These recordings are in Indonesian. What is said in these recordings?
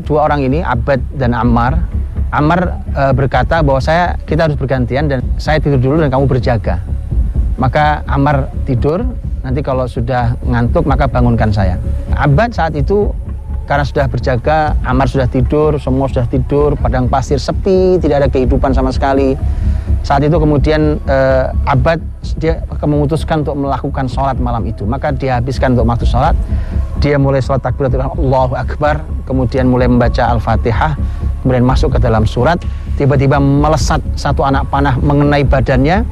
dua orang ini, Abbad dan Ammar. Ammar berkata bahwa kita harus bergantian dan saya tidur dulu dan kamu berjaga. Maka Ammar tidur, nanti kalau sudah ngantuk maka bangunkan saya. Abbad saat itu karena sudah berjaga, Ammar sudah tidur, semua sudah tidur, padang pasir sepi, tidak ada kehidupan sama sekali. Saat itu kemudian Abbad dia memutuskan untuk melakukan sholat malam itu. Maka dia habiskan untuk waktu sholat. Dia mulai sholat takbiratul ihram, Allahu Akbar, kemudian mulai membaca Al-Fatihah, kemudian masuk ke dalam surat. Tiba-tiba melesat satu anak panah mengenai badannya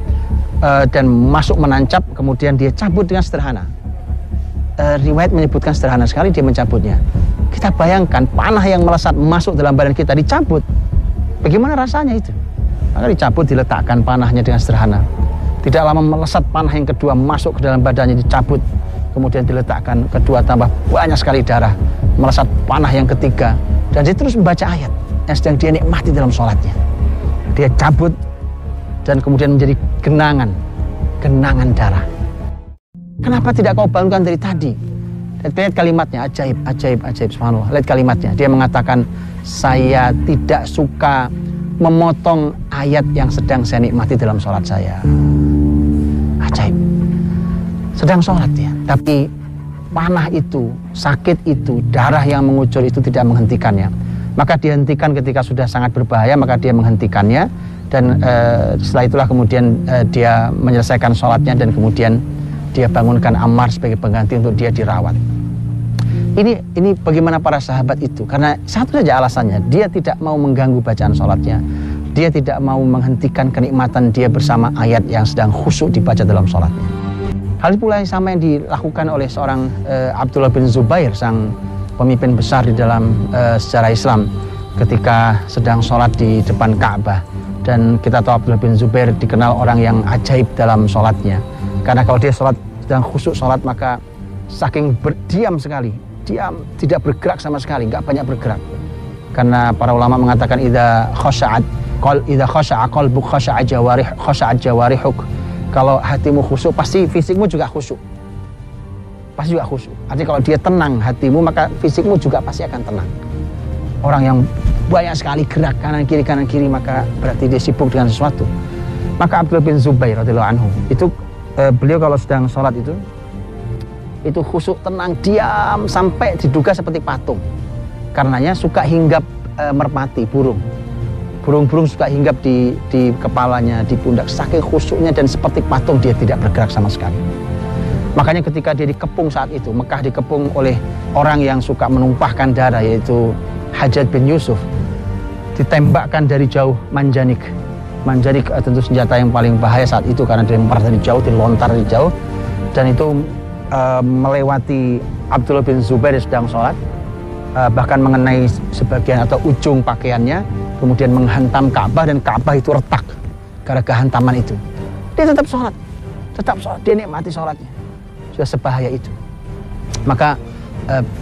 dan masuk menancap. Kemudian dia cabut dengan sederhana. Riwayat menyebutkan sederhana sekali dia mencabutnya. Kita bayangkan panah yang melesat masuk dalam badan kita dicabut. Bagaimana rasanya itu? Maka dicabut, diletakkan panahnya dengan sederhana. Tidak lama melesat panah yang kedua masuk ke dalam badannya, dicabut. Kemudian diletakkan, kedua tambah banyak sekali darah. Melesat panah yang ketiga. Dan dia terus membaca ayat yang sedang dia nikmati dalam sholatnya. Dia cabut dan kemudian menjadi genangan darah. Kenapa tidak kau bangunkan dari tadi? Lihat kalimatnya, ajaib, subhanallah. Lihat kalimatnya, dia mengatakan, saya tidak suka memotong ayat yang sedang saya nikmati dalam sholat saya. Ajaib. Sedang sholat ya, tapi panah itu, sakit itu, darah yang mengucur itu tidak menghentikannya. Maka dihentikan ketika sudah sangat berbahaya, maka dia menghentikannya. Dan setelah itulah kemudian dia menyelesaikan sholatnya dan kemudian dia bangunkan Ammar sebagai pengganti untuk dia dirawat. Ini bagaimana para sahabat itu, karena satu saja alasannya, dia tidak mau mengganggu bacaan sholatnya, dia tidak mau menghentikan kenikmatan dia bersama ayat yang sedang khusyuk dibaca dalam sholatnya. Hal pula yang sama yang dilakukan oleh seorang Abdullah bin Zubair, sang pemimpin besar di dalam sejarah Islam, ketika sedang sholat di depan Ka'bah. Dan kita tahu Abdullah bin Zubair dikenal orang yang ajaib dalam sholatnya, karena kalau dia sholat sedang khusyuk sholat maka saking berdiam sekali, diam, tidak bergerak sama sekali, nggak banyak bergerak. Karena para ulama mengatakan idza khasha'a qalbuk khasha'at jawarihuk. Kalau hatimu khusyuk, pasti fisikmu juga khusyuk. Pasti juga khusyuk. Artinya kalau dia tenang hatimu, maka fisikmu juga pasti akan tenang. Orang yang banyak sekali gerak kanan kiri, maka berarti dia sibuk dengan sesuatu. Maka Abdullah bin Zubair radhiyallahu anhu, itu beliau kalau sedang sholat itu khusyuk, tenang, diam, sampai diduga seperti patung. Karenanya suka hinggap merpati, burung suka hinggap di kepalanya, di pundak, saking khusyuknya, dan seperti patung dia tidak bergerak sama sekali. Makanya ketika dia dikepung saat itu, Mekah dikepung oleh orang yang suka menumpahkan darah, yaitu Hajjaj bin Yusuf, ditembakkan dari jauh manjanik. Manjanik tentu senjata yang paling bahaya saat itu, karena dilempar dari jauh, dilontar dari jauh, dan itu melewati Abdullah bin Zubair yang sedang sholat, bahkan mengenai sebagian atau ujung pakaiannya, kemudian menghantam Ka'bah, dan Ka'bah itu retak gara-gara hantaman itu. Dia tetap sholat, dia nikmati sholatnya. Sudah sebahaya itu. Maka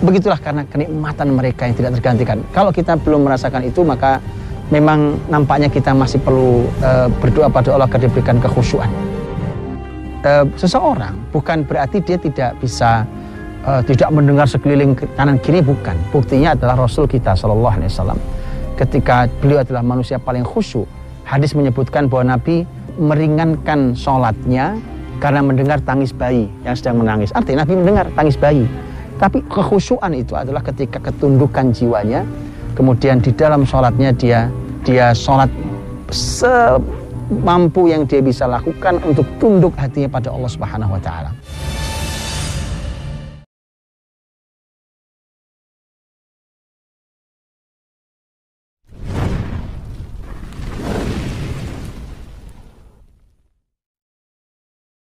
begitulah, karena kenikmatan mereka yang tidak tergantikan. Kalau kita belum merasakan itu, maka memang nampaknya kita masih perlu berdoa pada Allah agar diberikan kekhusyuan. Seseorang bukan berarti dia tidak bisa tidak mendengar sekeliling kanan kiri, bukan. Buktinya adalah Rasul kita Shallallahu Alaihi Wasallam, ketika beliau adalah manusia paling khusyuk. Hadis menyebutkan bahwa Nabi meringankan sholatnya karena mendengar tangis bayi yang sedang menangis. Artinya Nabi mendengar tangis bayi. Tapi kekhusyuan itu adalah ketika ketundukan jiwanya, kemudian di dalam sholatnya dia sholat semampu yang dia bisa lakukan untuk tunduk hatinya pada Allah Subhanahu wa Ta'ala.